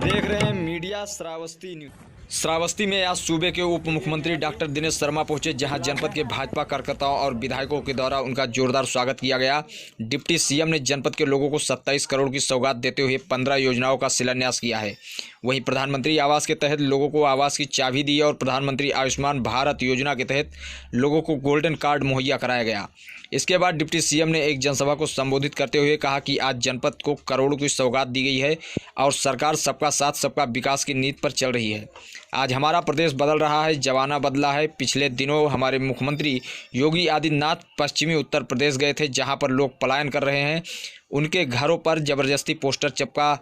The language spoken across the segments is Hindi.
देख रहे हैं मीडिया श्रावस्ती न्यूज। श्रावस्ती में आज सूबे के उप मुख्यमंत्री डॉक्टर दिनेश शर्मा पहुंचे, जहां जनपद के भाजपा कार्यकर्ताओं और विधायकों के द्वारा उनका जोरदार स्वागत किया गया। डिप्टी सीएम ने जनपद के लोगों को 27 करोड़ की सौगात देते हुए 15 योजनाओं का शिलान्यास किया है। वहीं प्रधानमंत्री आवास के तहत लोगों को आवास की चाबी दी और प्रधानमंत्री आयुष्मान भारत योजना के तहत लोगों को गोल्डन कार्ड मुहैया कराया गया। इसके बाद डिप्टी सीएम ने एक जनसभा को संबोधित करते हुए कहा कि आज जनपद को करोड़ों की सौगात दी गई है और सरकार सबका साथ सबका विकास की नीति पर चल रही है। आज हमारा प्रदेश बदल रहा है, जमाना बदला है। पिछले दिनों हमारे मुख्यमंत्री योगी आदित्यनाथ पश्चिमी उत्तर प्रदेश गए थे, जहां पर लोग पलायन कर रहे हैं। उनके घरों पर जबरदस्ती पोस्टर चिपका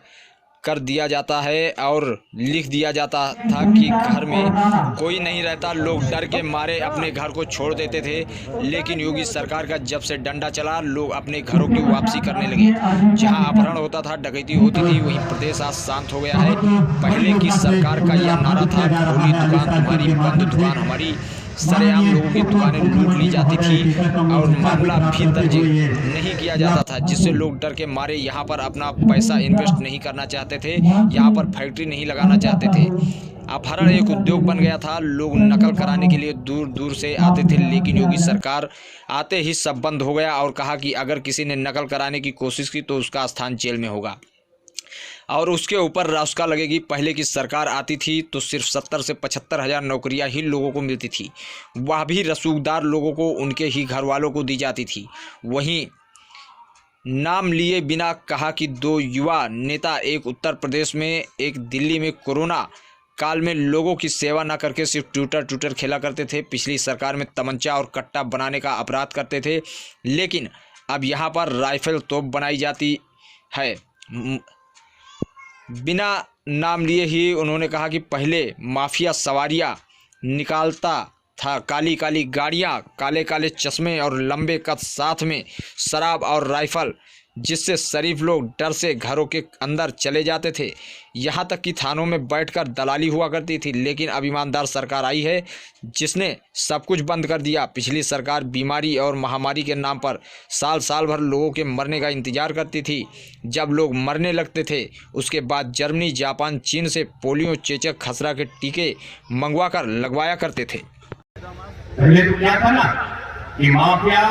कर दिया जाता है और लिख दिया जाता था कि घर में कोई नहीं रहता। लोग डर के मारे अपने घर को छोड़ देते थे, लेकिन योगी सरकार का जब से डंडा चला, लोग अपने घरों की वापसी करने लगे। जहां अपहरण होता था, डकैती होती थी, वहीं प्रदेश आज शांत हो गया है। पहले की सरकार का यह नारा था, खोली दुकान तुम्हारी, बंद दुकान हमारी। सरेआम लोगों की दुकानें लूट ली जाती थी और मामला भी दर्ज नहीं किया जाता था, जिससे लोग डर के मारे यहाँ पर अपना पैसा इन्वेस्ट नहीं करना चाहते थे, यहाँ पर फैक्ट्री नहीं लगाना चाहते थे। अपहरण एक उद्योग बन गया था। लोग नकल कराने के लिए दूर दूर से आते थे, लेकिन योगी सरकार आते ही सब बंद हो गया और कहा कि अगर किसी ने नकल कराने की कोशिश की तो उसका स्थान जेल में होगा और उसके ऊपर रासुका लगेगी। पहले की सरकार आती थी तो सिर्फ 70 से 75 हज़ार नौकरियां ही लोगों को मिलती थी, वह भी रसूखदार लोगों को, उनके ही घर वालों को दी जाती थी। वहीं नाम लिए बिना कहा कि 2 युवा नेता, एक उत्तर प्रदेश में, एक दिल्ली में, कोरोना काल में लोगों की सेवा न करके सिर्फ ट्विटर खेला करते थे। पिछली सरकार में तमंचा और कट्टा बनाने का अपराध करते थे, लेकिन अब यहाँ पर राइफल तोप बनाई जाती है। बिना नाम लिए ही उन्होंने कहा कि पहले माफिया सवारियां निकालता था, काली काली गाड़ियां, काले काले चश्मे और लंबे कद, साथ में शराब और राइफल, जिससे शरीफ लोग डर से घरों के अंदर चले जाते थे। यहाँ तक कि थानों में बैठकर दलाली हुआ करती थी। लेकिन अब ईमानदार सरकार आई है, जिसने सब कुछ बंद कर दिया। पिछली सरकार बीमारी और महामारी के नाम पर साल साल भर लोगों के मरने का इंतजार करती थी। जब लोग मरने लगते थे, उसके बाद जर्मनी, जापान, चीन से पोलियो, चेचक, खसरा के टीके मंगवा कर लगवाया करते थे। पहले तो क्या था ना कि माफिया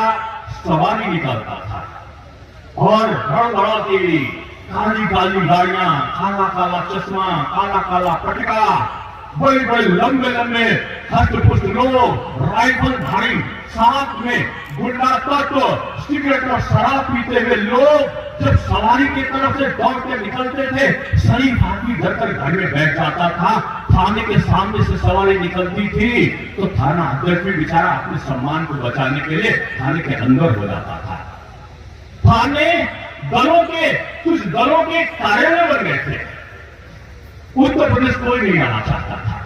सवारी निकालता था और बड़ा काली काली गाड़ियां, काला काला चश्मा, काला काला पटका, बड़े बड़े लंबे लंबे हष्ट-पुष्ट लोग, राइफल भारी, साथ में गुंडा तत्व, सिगरेट और शराब पीते हुए लोग जब सवारी की तरफ से दौड़ते निकलते थे, शरीफ आदमी डरकर घर में बैठ जाता था। थाने के सामने से सवारी निकलती थी तो थाना अध्यक्ष भी बेचारा अपने सम्मान को बचाने के लिए थाने के अंदर हो जाता था। थाने कुछ दलों के कार्यालय बन गए थे। उत्तर प्रदेश कोई नहीं आना चाहता था,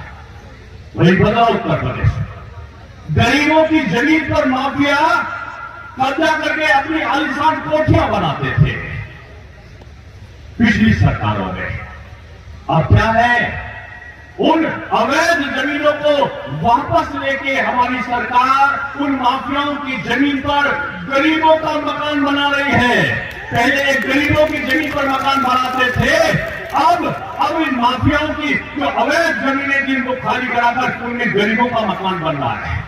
वही बना उत्तर प्रदेश। गरीबों की जमीन पर माफिया कब्जा करके अपनी आलीशान कोठियां बनाते थे पिछली सरकारों में। अब क्या है, उन अवैध जमीनों को वापस लेके हमारी सरकार उन माफियाओं की जमीन पर गरीबों का मकान बना रही है। पहले गरीबों की जमीन पर मकान बनाते थे, अब इन माफियाओं की जो अवैध जमीनें जिनको खाली कराकर उनमें गरीबों का मकान बन रहा है।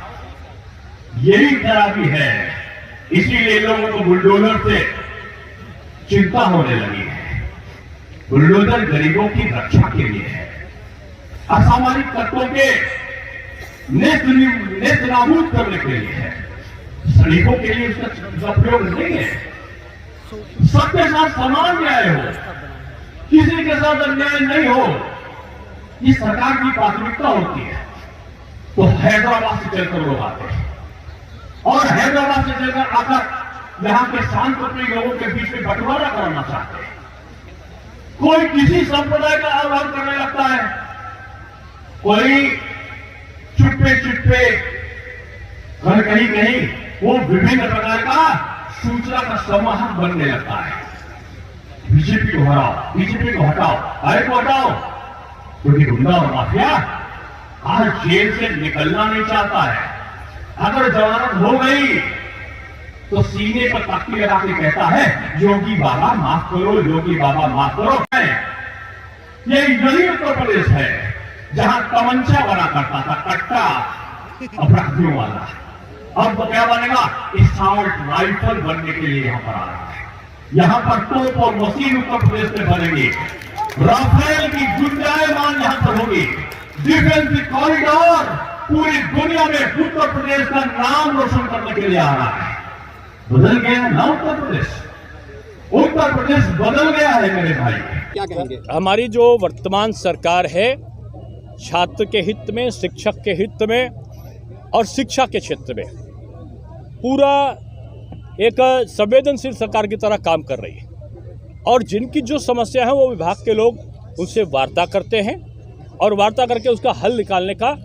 यही खराबी है, इसीलिए लोगों को बुलडोजर से चिंता होने लगी है। बुलडोजर गरीबों की रक्षा के लिए है, असामाजिक तत्वों के नेस्त नाबूद करने के लिए है, शरीफों के लिए उसका प्रयोग नहीं है। सबके साथ समान न्याय हो, किसी के साथ अन्याय नहीं हो, ये सरकार की प्राथमिकता होती है। तो हैदराबाद से चलकर लोग आते हैं और हैदराबाद से चलकर आकर यहां के शांतिप्रिय लोगों के बीच में बंटवारा कराना चाहते हैं। कोई किसी संप्रदाय का आह्वान करने लगता है, कोई चुप्पे चुप्पे और कहीं कहीं वो विभिन्न प्रकार का सूचना का समाहन बनने लगता है। बीजेपी को हटाओ, बीजेपी को हटाओ, अरे को हटाओ, क्योंकि गुंडा और माफिया आज जेल से निकलना नहीं चाहता है। अगर जमानत हो गई तो सीने पर तख्ती लगा के कहता है, योगी बाबा माफ करो, योगी बाबा माफ करो। ये यही उत्तर प्रदेश है जहां तमंचा बना करता था, कट्टा अपराधियों वाला। अब तो क्या बनेगा, असॉल्ट राइफल बनने के लिए यहां पर आ रहा है। यहां पर तोप और मशीन उत्तर प्रदेश में बनेगी, राफेल की गुंजायमान यहां पर होगी, डिफेंस कॉरिडोर पूरी दुनिया में उत्तर प्रदेश का नाम रोशन करने के लिए आ रहा है। बदल गया है ना उत्तर प्रदेश, उत्तर प्रदेश बदल गया है मेरे भाई। क्या कहेंगे? हमारी जो वर्तमान सरकार है, छात्र के हित में, शिक्षक के हित में और शिक्षा के क्षेत्र में पूरा एक संवेदनशील सरकार की तरह काम कर रही है। और जिनकी जो समस्या है वो विभाग के लोग उनसे वार्ता करते हैं और वार्ता करके उसका हल निकालने का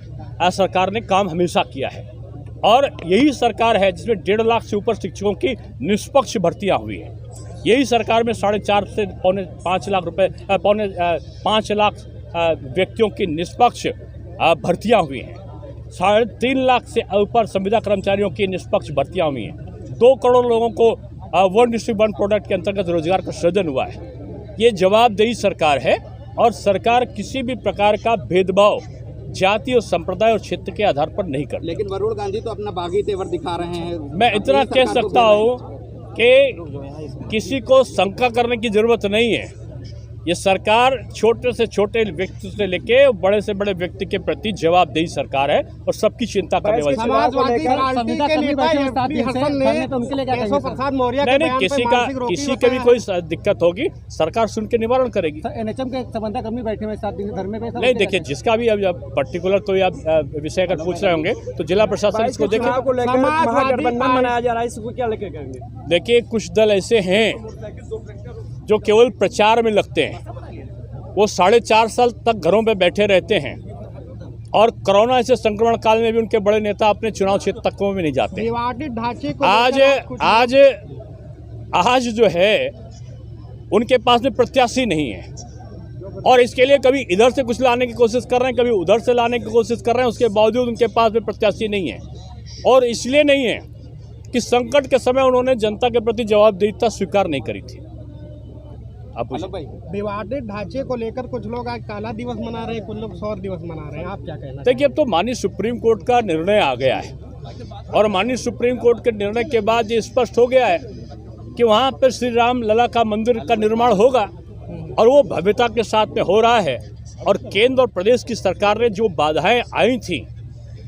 सरकार ने काम हमेशा किया है। और यही सरकार है जिसमें 1.5 लाख से ऊपर शिक्षकों की निष्पक्ष भर्तियाँ हुई हैं। यही सरकार में 4.5 से पौने 5 लाख रुपए, पौने 5 लाख व्यक्तियों की निष्पक्ष भर्तियाँ हुई हैं। 3.5 लाख से ऊपर संविदा कर्मचारियों की निष्पक्ष भर्तियाँ हुई हैं। 2 करोड़ लोगों को 1:1 प्रोडक्ट के अंतर्गत रोजगार का सृजन हुआ है। ये जवाबदेही सरकार है और सरकार किसी भी प्रकार का भेदभाव जाति और संप्रदाय और क्षेत्र के आधार पर नहीं करती। लेकिन वरुण गांधी तो अपना बागी तेवर दिखा रहे हैं। मैं इतना कह सकता हूँ कि किसी को शंका करने की जरूरत नहीं है। ये सरकार छोटे से छोटे व्यक्ति से लेके बड़े से बड़े व्यक्ति के प्रति जवाबदेही सरकार है और सबकी चिंता करने वाली नहीं, किसी के भी कोई दिक्कत होगी सरकार सुन के निवारण करेगी। एनएचएम के संबंधक कर्मी बैठे हुए 7 दिन घर में नहीं, देखिए जिसका भी अब पर्टिकुलर तो आप विषय अगर पूछ रहे होंगे तो जिला प्रशासन इसको देखे। महागठबंधन मनाया जा रहा है, इसको क्या लेके करेंगे? देखिए कुछ दल ऐसे हैं जो केवल प्रचार में लगते हैं। वो 4.5 साल तक घरों पे बैठे रहते हैं और कोरोना से संक्रमण काल में भी उनके बड़े नेता अपने चुनाव क्षेत्र तक में नहीं जाते। आज जो है उनके पास में प्रत्याशी नहीं है और इसके लिए कभी इधर से कुछ लाने की कोशिश कर रहे हैं, कभी उधर से लाने की कोशिश कर रहे हैं। उसके बावजूद उनके पास में प्रत्याशी नहीं है और इसलिए नहीं है कि संकट के समय उन्होंने जनता के प्रति जवाबदेहीता स्वीकार नहीं करी थी। विवादित ढांचे को लेकर कुछ लोग आज काला दिवस मना रहे हैं, कुछ लोग सौर दिवस मना रहे हैं, आप क्या कहना? देखिए अब तो माननीय सुप्रीम कोर्ट का निर्णय आ गया है और माननीय सुप्रीम कोर्ट के निर्णय के बाद ये स्पष्ट हो गया है कि वहाँ पर श्री राम लला का मंदिर का निर्माण होगा और वो भव्यता के साथ में हो रहा है। और केंद्र और प्रदेश की सरकार ने जो बाधाएं आई थी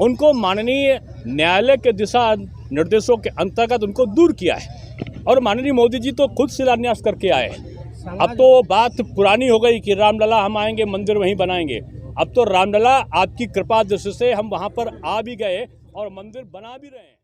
उनको माननीय न्यायालय के दिशा निर्देशों के अंतर्गत उनको दूर किया है और माननीय मोदी जी तो खुद शिलान्यास करके आए हैं। अब तो बात पुरानी हो गई कि रामलला हम आएंगे मंदिर वहीं बनाएंगे। अब तो रामलला आपकी कृपा दृष्टि से हम वहां पर आ भी गए और मंदिर बना भी रहे हैं।